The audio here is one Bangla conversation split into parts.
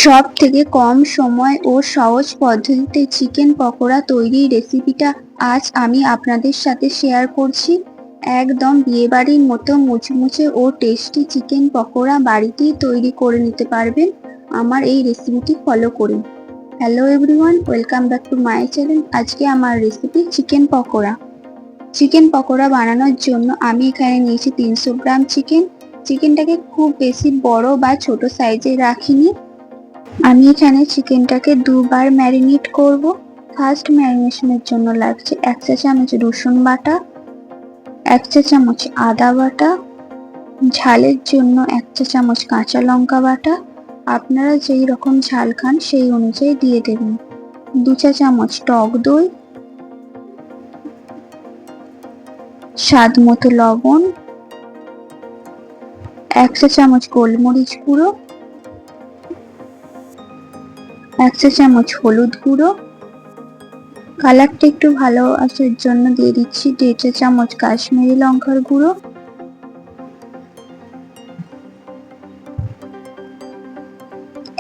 সব থেকে কম সময় ও সহজ পদ্ধতিতে চিকেন পকোড়া তৈরির রেসিপিটা আজ আমি আপনাদের সাথে শেয়ার করছি। একদম বিয়েবাড়ির মতো মুচমুচে ও টেস্টি চিকেন পকোড়া বাড়িতেই তৈরি করে নিতে পারবেন আমার এই রেসিপিটি ফলো করুন। Hello everyone, welcome back to my channel. আজকে আমার recipe chicken pakora. Chicken pakora বানানোর জন্য আমি এখানে নিয়েছি 300 গ্রাম চিকেন। চিকেনটাকে খুব বেশি বড় বা ছোট সাইজে রাখিনি। আমি এখানে চিকেনটাকে দুবার ম্যারিনেট করব। ফার্স্ট ম্যারিনেশনের জন্য লাগছে 1 চা চামচ রসুন বাটা, 1 চা চামচ আদা বাটা, ঝালের জন্য 1 চা চামচ কাঁচা লঙ্কা বাটা। আপনারা যেই রকম ঝাল খান সেই অনুযায়ী দিয়ে দেবেন। 2 চা চামচ টক দই, স্বাদ মতো লবণ, 1 চা চামচ গোলমরিচ গুঁড়ো, 1 চা চামচ হলুদ গুঁড়ো, কালারটা একটু ভালো আসার জন্য দিয়ে দিচ্ছি 1.5 চা চামচ কাশ্মীরি লঙ্কার গুঁড়ো,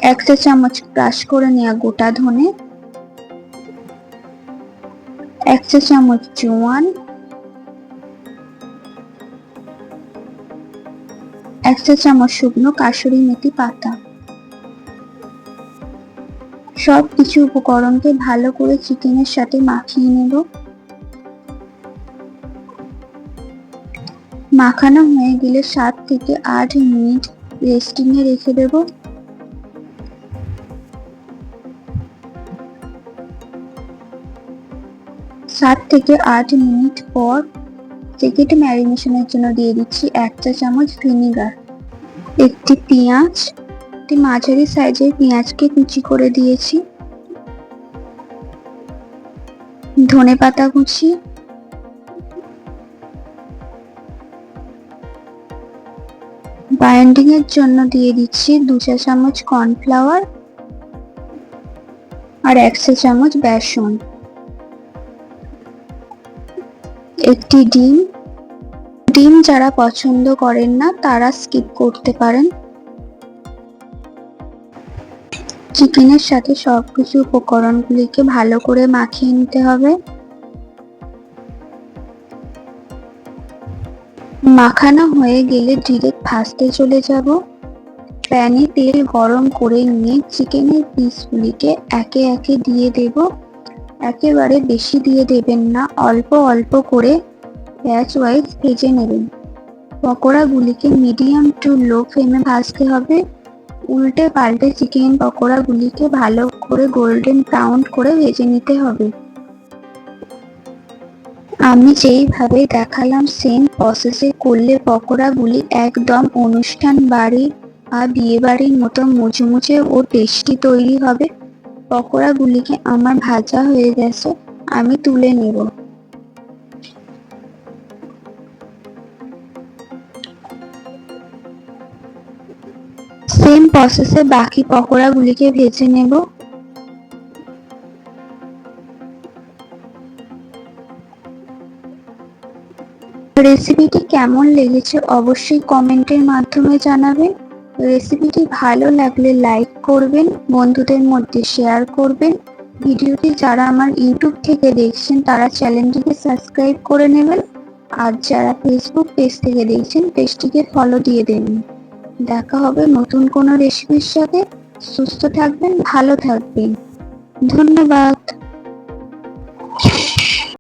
1 চা চামচ ক্রাশ করে নেওয়া গোটা ধনে, 1 চা চামচ জোয়ান, 1 চা চামচ শুকনো কাসুরি মেথি পাতা। সব কিছু উপকরণকে ভালো করে চিকেনের সাথে মাখিয়ে নেব। মাখানো হয়ে গেলে 7 থেকে 8 মিনিট রেস্টিং এ রেখে দেব। সাত থেকে 8 মিনিট পর চিকেন ম্যারিনেশনের জন্য দিয়ে দিচ্ছি 1 চা চামচ ভিনেগার, একটি পেঁয়াজ, একটি মাঝারি সাইজের পেঁয়াজকে কুচি করে দিয়েছি, ধনেপাতা কুচি, বাইন্ডিং এর জন্য দিয়ে দিচ্ছি 2 চা চামচ কর্নফ্লাওয়ার আর 1 চা চামচ বেসন, একটি ডিম। ডিম যারা পছন্দ করেন না তারা স্কিপ করতে পারেন। চিকেনের সাথে সবকিছু উপকরণগুলিকে ভালো করে মাখিয়ে নিতে হবে। মাখানো হয়ে গেলে ডিরেক্ট ভাজতে চলে যাব। প্যানে তেল গরম করে নিয়ে চিকেনের পিসগুলিকে একে একে দিয়ে দেব। একেবারে বেশি দিয়ে দেবেন না, অল্প অল্প করে ব্যাচ ওয়াইজ ভেজে নেবেন। পকোড়াগুলিকে মিডিয়াম টু লো ফ্লেমে ভাজতে হবে। উল্টে পাল্টে চিকেন পকোড়াগুলিকে ভালো করে গোল্ডেন ব্রাউন করে ভেজে নিতে হবে। আমি যেইভাবে দেখালাম সেম প্রসেসে করলে পকোড়াগুলি একদম অনুষ্ঠান বাড়ি বা বিয়ে বাড়ির মতো মুচমুচে ও টেস্টি তৈরি হবে। পকোড়াগুলিকে আমার ভাজা হয়ে গেছে, আমি তুলে নেব। সেম প্রসেসে বাকি পকোড়াগুলিকে ভেজে নেব। রেসিপিটি কেমন লেগেছে অবশ্যই কমেন্টের মাধ্যমে জানাবেন। রেসিপিটি ভালো লাগলে লাইক করবেন, বন্ধুদের মধ্যে শেয়ার করবেন। ভিডিওটি যারা আমার ইউটিউব থেকে দেখছেন তারা চ্যানেলটিকে সাবস্ক্রাইব করে নেবেন, আর যারা ফেসবুক পেজ থেকে দেখছেন পেজটিকে ফলো দিয়ে দেবেন। দেখা হবে নতুন কোনো রেসিপির সাথে। সুস্থ থাকবেন, ভালো থাকবেন। ধন্যবাদ।